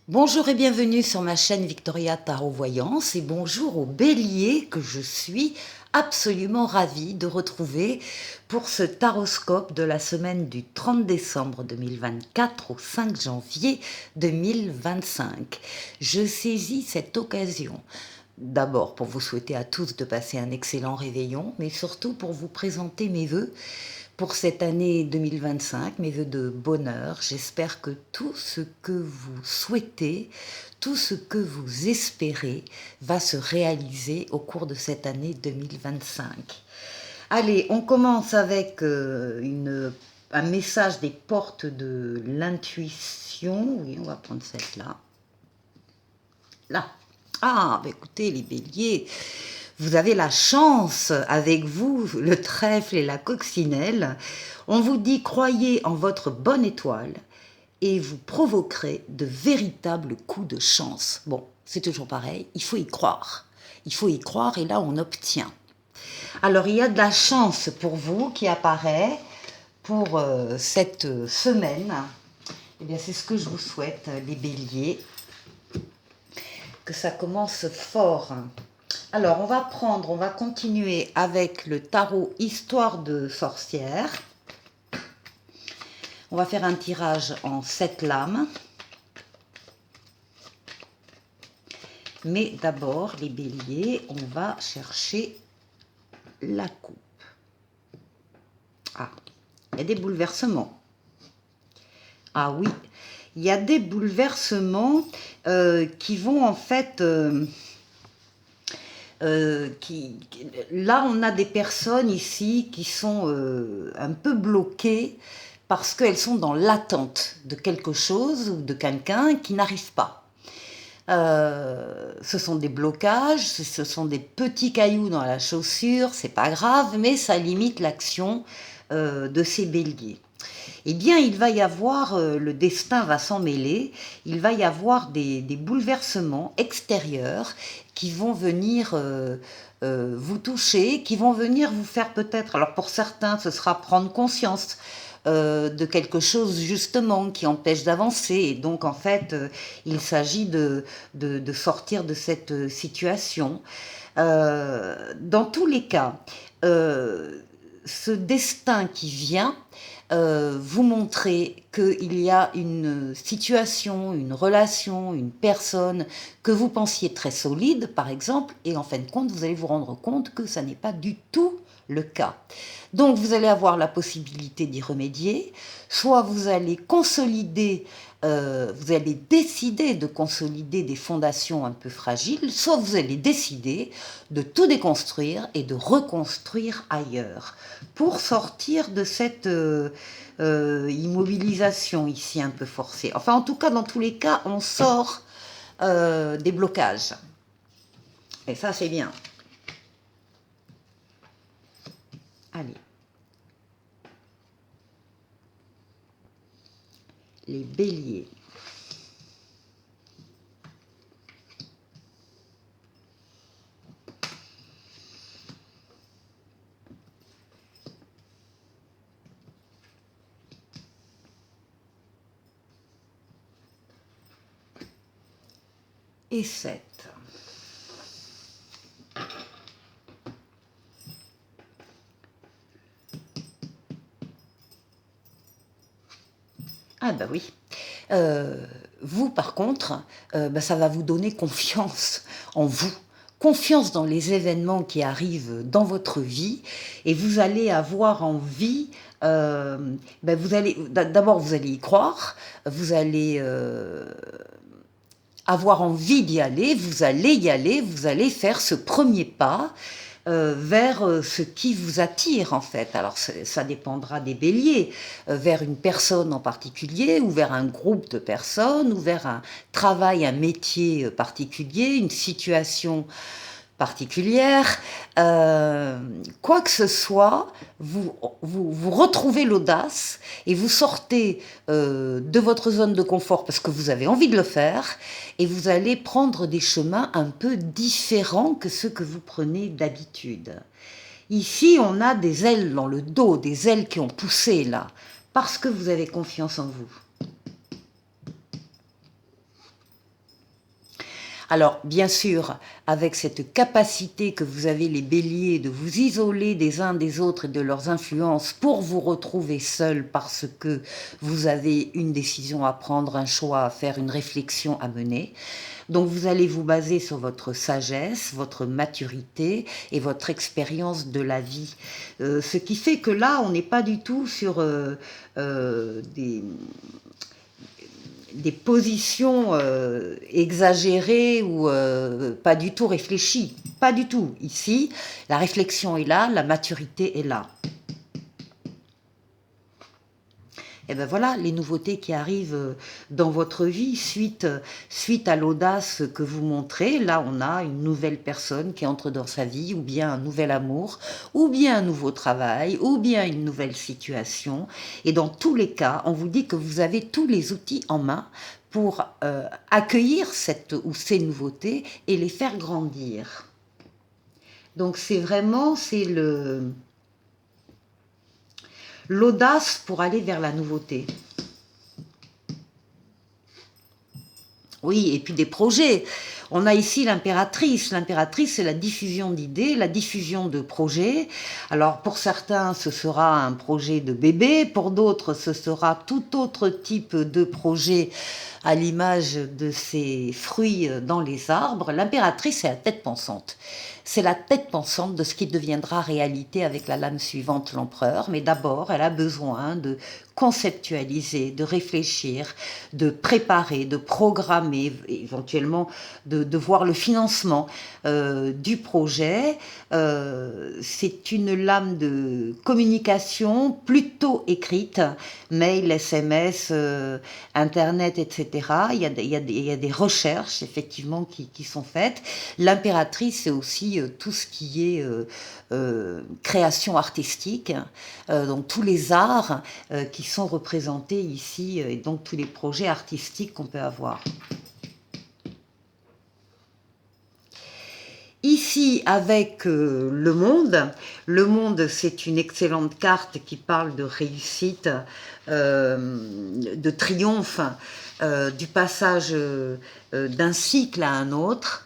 Bonjour et bienvenue sur ma chaîne Victoria Tarot Voyance et bonjour au bélier que je suis absolument ravie de retrouver pour ce taroscope de la semaine du 30 décembre 2024 au 5 janvier 2025. Je saisis cette occasion d'abord pour vous souhaiter à tous de passer un excellent réveillon, mais surtout pour vous présenter mes vœux pour cette année 2025, mes vœux de bonheur. J'espère que tout ce que vous souhaitez, tout ce que vous espérez va se réaliser au cours de cette année 2025. Allez, on commence avec un message des portes de l'intuition. Oui, on va prendre celle-là. Là. Ah, bah écoutez, les béliers, vous avez la chance avec vous, le trèfle et la coccinelle. On vous dit croyez en votre bonne étoile et vous provoquerez de véritables coups de chance. Bon, c'est toujours pareil, il faut y croire. Il faut y croire et là on obtient. Alors il y a de la chance pour vous qui apparaît pour cette semaine. Eh bien c'est ce que je vous souhaite, les béliers. Que ça commence fort. Alors, on va continuer avec le tarot Histoire de sorcière. On va faire un tirage en 7 lames. Mais d'abord, les béliers, on va chercher la coupe. Ah, il y a des bouleversements. Ah oui, il y a des bouleversements qui vont en fait... là, on a des personnes ici qui sont un peu bloquées parce qu'elles sont dans l'attente de quelque chose ou de quelqu'un qui n'arrive pas. Ce sont des blocages, ce sont des petits cailloux dans la chaussure, c'est pas grave, mais ça limite l'action de ces béliers. Eh bien, il va y avoir, le destin va s'en mêler, il va y avoir des bouleversements extérieurs qui vont venir vous toucher, qui vont venir vous faire peut-être, alors pour certains, ce sera prendre conscience de quelque chose justement qui empêche d'avancer. Et donc, en fait, il s'agit de sortir de cette situation. Dans tous les cas, ce destin qui vient, vous montrer qu'il y a une situation, une relation, une personne que vous pensiez très solide, par exemple, et en fin de compte, vous allez vous rendre compte que ça n'est pas du tout le cas. Donc, vous allez avoir la possibilité d'y remédier, soit vous allez consolider, vous allez décider de consolider des fondations un peu fragiles, soit vous allez décider de tout déconstruire et de reconstruire ailleurs pour sortir de cette immobilisation ici un peu forcée. Enfin, en tout cas, dans tous les cas, on sort des blocages. Et ça, c'est bien. Allez. Les béliers. Et 7. Ah bah oui. Vous, par contre, ça va vous donner confiance en vous, confiance dans les événements qui arrivent dans votre vie, et vous allez avoir envie, d'abord vous allez y croire, vous allez avoir envie d'y aller, vous allez y aller, vous allez faire ce premier pas vers ce qui vous attire en fait. Alors ça dépendra des béliers, vers une personne en particulier, ou vers un groupe de personnes, ou vers un travail, un métier particulier, une situation particulière, quoi que ce soit, vous retrouvez l'audace et vous sortez de votre zone de confort parce que vous avez envie de le faire, et vous allez prendre des chemins un peu différents que ceux que vous prenez d'habitude. Ici, on a des ailes dans le dos, des ailes qui ont poussé là, parce que vous avez confiance en vous. Alors, bien sûr, avec cette capacité que vous avez les béliers de vous isoler des uns des autres et de leurs influences pour vous retrouver seul parce que vous avez une décision à prendre, un choix à faire, une réflexion à mener. Donc vous allez vous baser sur votre sagesse, votre maturité et votre expérience de la vie. Ce qui fait que là, on n'est pas du tout sur des positions exagérées ou pas du tout réfléchies. Pas du tout. Ici, la réflexion est là, la maturité est là. Et bien voilà, les nouveautés qui arrivent dans votre vie suite à l'audace que vous montrez. Là, on a une nouvelle personne qui entre dans sa vie, ou bien un nouvel amour, ou bien un nouveau travail, ou bien une nouvelle situation. Et dans tous les cas, on vous dit que vous avez tous les outils en main pour accueillir cette ou ces nouveautés et les faire grandir. Donc c'est l'audace pour aller vers la nouveauté. Oui, et puis des projets. On a ici l'impératrice. L'impératrice, c'est la diffusion d'idées, la diffusion de projets. Alors, pour certains, ce sera un projet de bébé. Pour d'autres, ce sera tout autre type de projet à l'image de ces fruits dans les arbres. L'impératrice, c'est la tête pensante. C'est la tête pensante de ce qui deviendra réalité avec la lame suivante, l'empereur. Mais d'abord, elle a besoin de conceptualiser, de réfléchir, de préparer, de programmer, éventuellement de voir le financement du projet. C'est une lame de communication plutôt écrite, mail, SMS, Internet, etc. Il y a des recherches, effectivement, qui sont faites. L'impératrice, c'est aussi tout ce qui est création artistique, donc tous les arts qui sont représentés ici, et donc tous les projets artistiques qu'on peut avoir. Ici, avec le monde, c'est une excellente carte qui parle de réussite, de triomphe, du passage d'un cycle à un autre.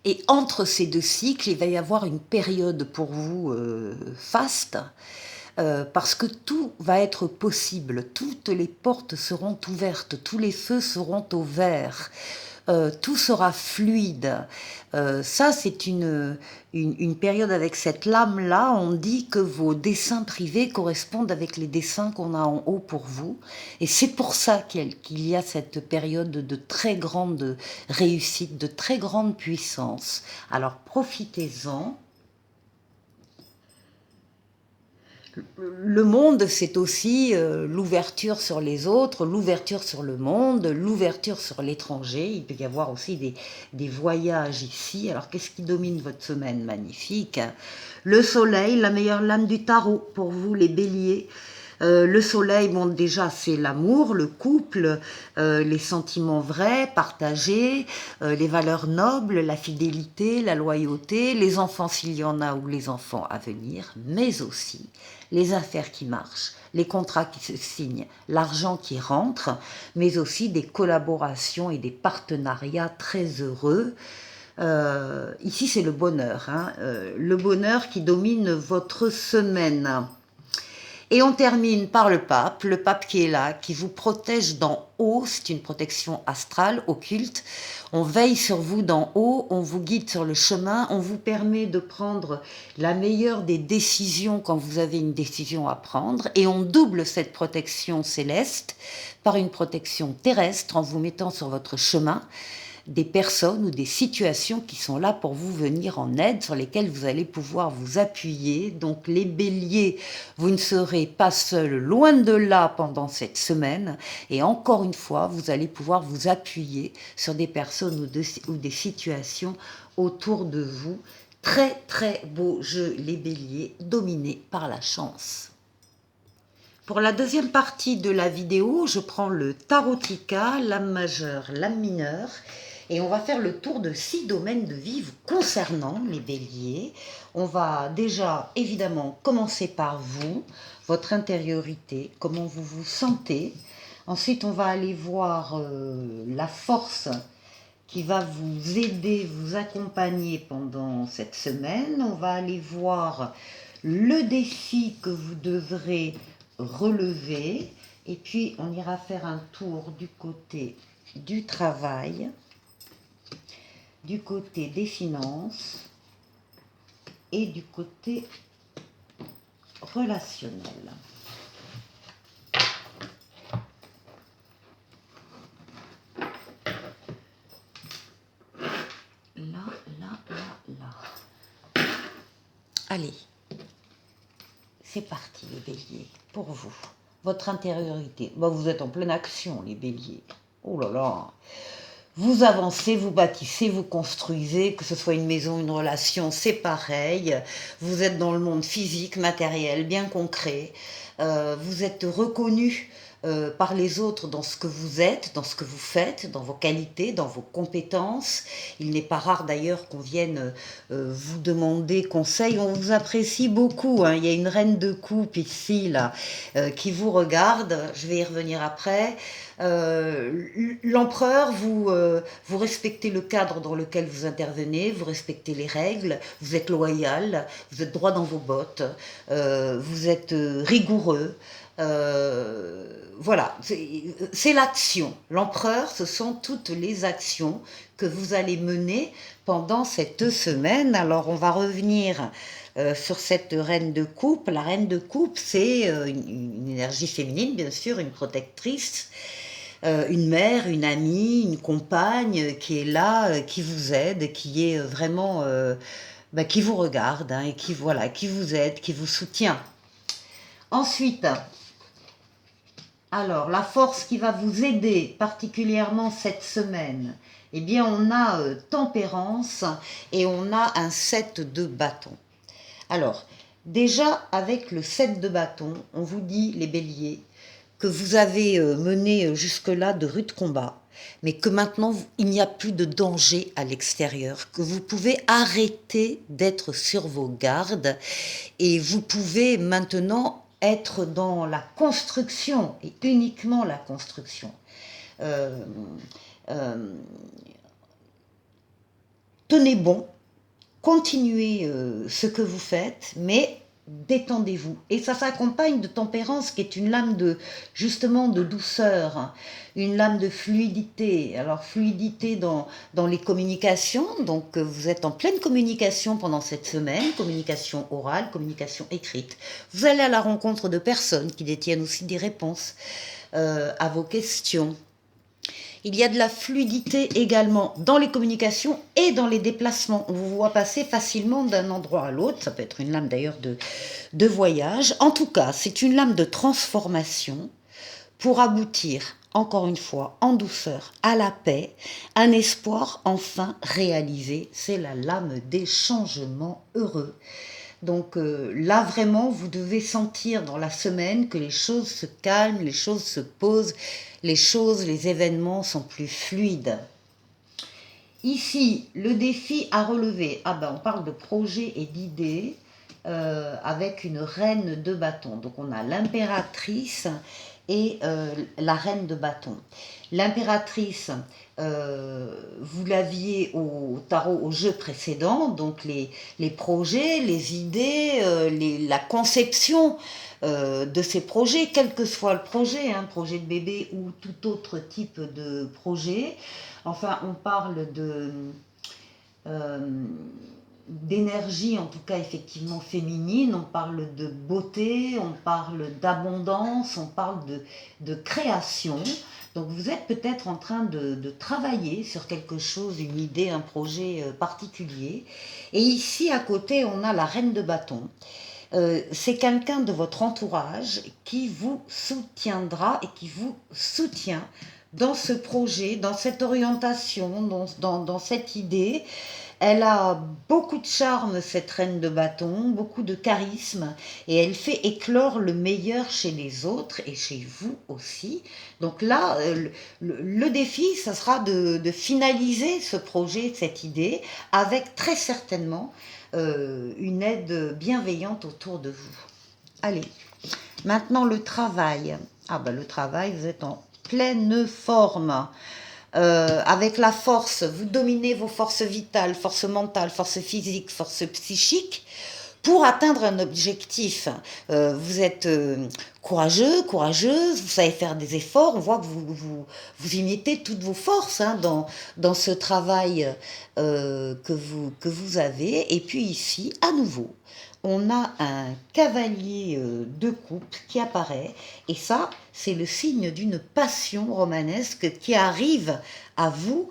Et entre ces deux cycles, il va y avoir une période pour vous faste, parce que tout va être possible, toutes les portes seront ouvertes, tous les feux seront au vert. Tout sera fluide. Ça, c'est une période avec cette lame-là. On dit que vos dessins privés correspondent avec les dessins qu'on a en haut pour vous. Et c'est pour ça qu'il y a cette période de très grande réussite, de très grande puissance. Alors, profitez-en. Le monde, c'est aussi l'ouverture sur les autres, l'ouverture sur le monde, l'ouverture sur l'étranger. Il peut y avoir aussi des voyages ici. Alors, qu'est-ce qui domine votre semaine? Magnifique. Le soleil, la meilleure lame du tarot pour vous, les béliers. Le soleil, bon, déjà, c'est l'amour, le couple, les sentiments vrais, partagés, les valeurs nobles, la fidélité, la loyauté, les enfants s'il y en a ou les enfants à venir, mais aussi les affaires qui marchent, les contrats qui se signent, l'argent qui rentre, mais aussi des collaborations et des partenariats très heureux. Ici, c'est le bonheur, hein, le bonheur qui domine votre semaine. Et on termine par le pape qui est là, qui vous protège d'en haut, c'est une protection astrale, occulte. On veille sur vous d'en haut, on vous guide sur le chemin, on vous permet de prendre la meilleure des décisions quand vous avez une décision à prendre, et on double cette protection céleste par une protection terrestre en vous mettant sur votre chemin des personnes ou des situations qui sont là pour vous venir en aide, sur lesquelles vous allez pouvoir vous appuyer. Donc les béliers, vous ne serez pas seuls, loin de là, pendant cette semaine. Et encore une fois, vous allez pouvoir vous appuyer sur des personnes ou des situations autour de vous. Très très beau jeu, les béliers, dominés par la chance. Pour la deuxième partie de la vidéo, je prends le tarotica, lame majeure, lame mineure, et on va faire le tour de 6 domaines de vie vous concernant, les béliers. On va déjà, évidemment, commencer par vous, votre intériorité, comment vous vous sentez. Ensuite, on va aller voir la force qui va vous aider, vous accompagner pendant cette semaine. On va aller voir le défi que vous devrez relever. Et puis, on ira faire un tour du côté du travail, du côté des finances et du côté relationnel. Là. Allez, c'est parti les béliers, pour vous. Votre intériorité. Bah, vous êtes en pleine action les béliers. Oh là là. Vous avancez, vous bâtissez, vous construisez, que ce soit une maison, une relation, c'est pareil. Vous êtes dans le monde physique, matériel, bien concret. Vous êtes reconnu par les autres dans ce que vous êtes, dans ce que vous faites, dans vos qualités, dans vos compétences. Il n'est pas rare d'ailleurs qu'on vienne vous demander conseil. On vous apprécie beaucoup, hein. Il y a une reine de coupe ici, là, qui vous regarde. Je vais y revenir après. L'empereur, vous respectez le cadre dans lequel vous intervenez, vous respectez les règles, vous êtes loyal, vous êtes droit dans vos bottes, vous êtes rigoureux. Voilà, c'est l'action. L'empereur, ce sont toutes les actions que vous allez mener pendant cette semaine. Alors, on va revenir sur cette reine de coupe. La reine de coupe, c'est une énergie féminine, bien sûr, une protectrice. Une mère, une amie, une compagne qui est là, qui vous aide, qui est vraiment, qui vous regarde, hein, et qui, voilà, qui vous aide, qui vous soutient. Ensuite, alors, la force qui va vous aider particulièrement cette semaine, eh bien, on a tempérance et on a un 7 de bâton. Alors, déjà, avec le 7 de bâton, on vous dit, les béliers, que vous avez mené jusque-là de rudes combats, mais que maintenant, il n'y a plus de danger à l'extérieur, que vous pouvez arrêter d'être sur vos gardes et vous pouvez maintenant être dans la construction et uniquement la construction. Tenez bon, continuez ce que vous faites, mais détendez-vous. Et ça s'accompagne de tempérance qui est une lame de, justement, de douceur, une lame de fluidité. Alors, fluidité dans les communications, donc vous êtes en pleine communication pendant cette semaine, communication orale, communication écrite. Vous allez à la rencontre de personnes qui détiennent aussi des réponses à vos questions. Il y a de la fluidité également dans les communications et dans les déplacements. On vous voit passer facilement d'un endroit à l'autre. Ça peut être une lame d'ailleurs de voyage. En tout cas, c'est une lame de transformation pour aboutir, encore une fois, en douceur, à la paix, un espoir enfin réalisé. C'est la lame des changements heureux. Donc là, vraiment, vous devez sentir dans la semaine que les choses se calment, les choses se posent, les événements sont plus fluides. Ici, le défi à relever, on parle de projets et d'idées avec une reine de bâton. Donc on a l'impératrice et la reine de bâton. L'impératrice, vous l'aviez au tarot au jeu précédent, donc les projets, les idées, la conception de ces projets, quel que soit le projet, projet de bébé ou tout autre type de projet. Enfin, on parle d'énergie, en tout cas effectivement féminine, on parle de beauté, on parle d'abondance, on parle de création. Donc vous êtes peut-être en train de travailler sur quelque chose, une idée, un projet particulier. Et ici à côté, on a la reine de bâton. C'est quelqu'un de votre entourage qui vous soutiendra et qui vous soutient dans ce projet, dans cette orientation, dans cette idée. Elle a beaucoup de charme, cette reine de bâton, beaucoup de charisme, et elle fait éclore le meilleur chez les autres et chez vous aussi. Donc là, le défi, ça sera de finaliser ce projet, cette idée, avec très certainement une aide bienveillante autour de vous. Allez, maintenant le travail. Le travail, vous êtes en pleine forme. avec la force, vous dominez vos forces vitales, forces mentales, forces physiques, forces psychiques, pour atteindre un objectif. Vous êtes courageux, courageuse, vous savez faire des efforts, on voit que vous y mettez toutes vos forces hein, dans ce travail que vous avez. Et puis ici, à nouveau, on a un cavalier de coupe qui apparaît, et ça, c'est le signe d'une passion romanesque qui arrive à vous,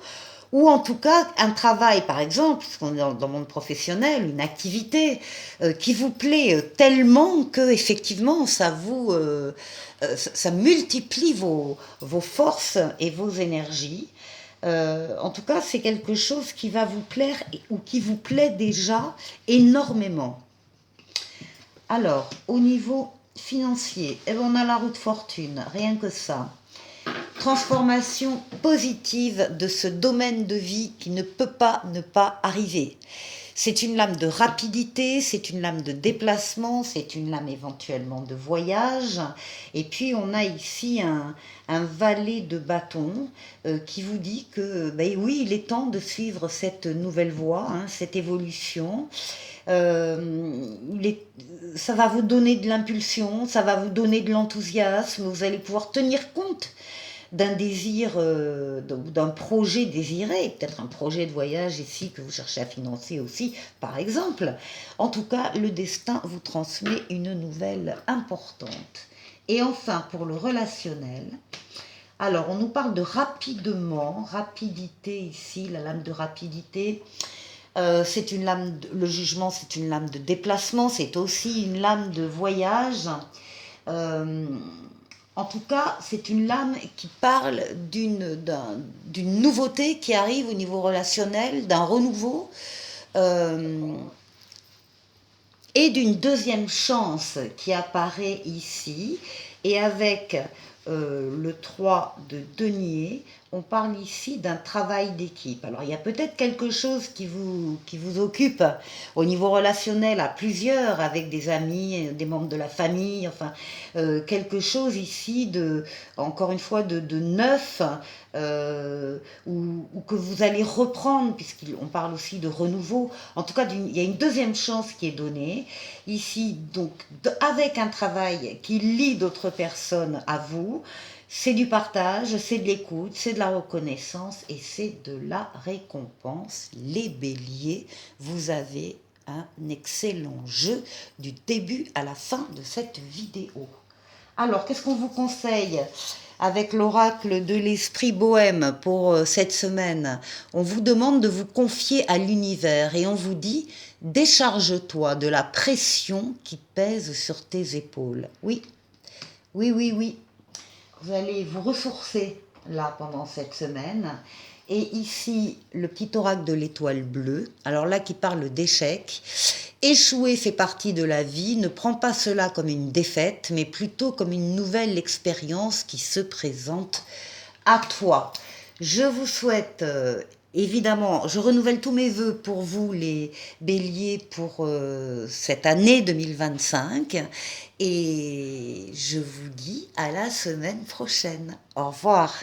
ou en tout cas un travail, par exemple, parce qu'on est dans le monde professionnel, une activité qui vous plaît tellement que effectivement ça multiplie vos forces et vos énergies. En tout cas, c'est quelque chose qui va vous plaire ou qui vous plaît déjà énormément. Alors, au niveau financier, eh ben, on a la roue de fortune, rien que ça. Transformation positive de ce domaine de vie qui ne peut pas ne pas arriver. C'est une lame de rapidité, c'est une lame de déplacement, c'est une lame éventuellement de voyage. Et puis on a ici un valet de bâton qui vous dit que ben oui, il est temps de suivre cette nouvelle voie, hein, cette évolution. Ça va vous donner de l'impulsion, ça va vous donner de l'enthousiasme, vous allez pouvoir tenir compte d'un désir, d'un projet désiré, peut-être un projet de voyage ici que vous cherchez à financer aussi, par exemple. En tout cas, le destin vous transmet une nouvelle importante. Et enfin, pour le relationnel, alors on nous parle de rapidement, rapidité ici, la lame de rapidité. C'est une lame, le jugement, c'est une lame de déplacement, c'est aussi une lame de voyage. Euh, En tout cas, c'est une lame qui parle d'une nouveauté qui arrive au niveau relationnel, d'un renouveau euh, et d'une deuxième chance qui apparaît ici. Et avec le 3 de denier, on parle ici d'un travail d'équipe. Alors il y a peut-être quelque chose qui vous occupe au niveau relationnel à plusieurs, avec des amis, des membres de la famille, enfin quelque chose ici encore une fois, de neuf, ou que vous allez reprendre, puisqu'on parle aussi de renouveau. En tout cas, il y a une deuxième chance qui est donnée ici, donc avec un travail qui lie d'autres personnes à vous. C'est du partage, c'est de l'écoute, c'est de la reconnaissance et c'est de la récompense. Les béliers, vous avez un excellent jeu du début à la fin de cette vidéo. Alors, qu'est-ce qu'on vous conseille avec l'oracle de l'esprit bohème pour cette semaine? On vous demande de vous confier à l'univers et on vous dit « Décharge-toi de la pression qui pèse sur tes épaules ». Oui, oui, oui, oui. Vous allez vous ressourcer là pendant cette semaine. Et ici, le petit oracle de l'étoile bleue, alors là qui parle d'échec. Échouer fait partie de la vie, ne prends pas cela comme une défaite, mais plutôt comme une nouvelle expérience qui se présente à toi. Je vous souhaite, évidemment, je renouvelle tous mes vœux pour vous les béliers pour cette année 2025 et je vous dis à la semaine prochaine. Au revoir.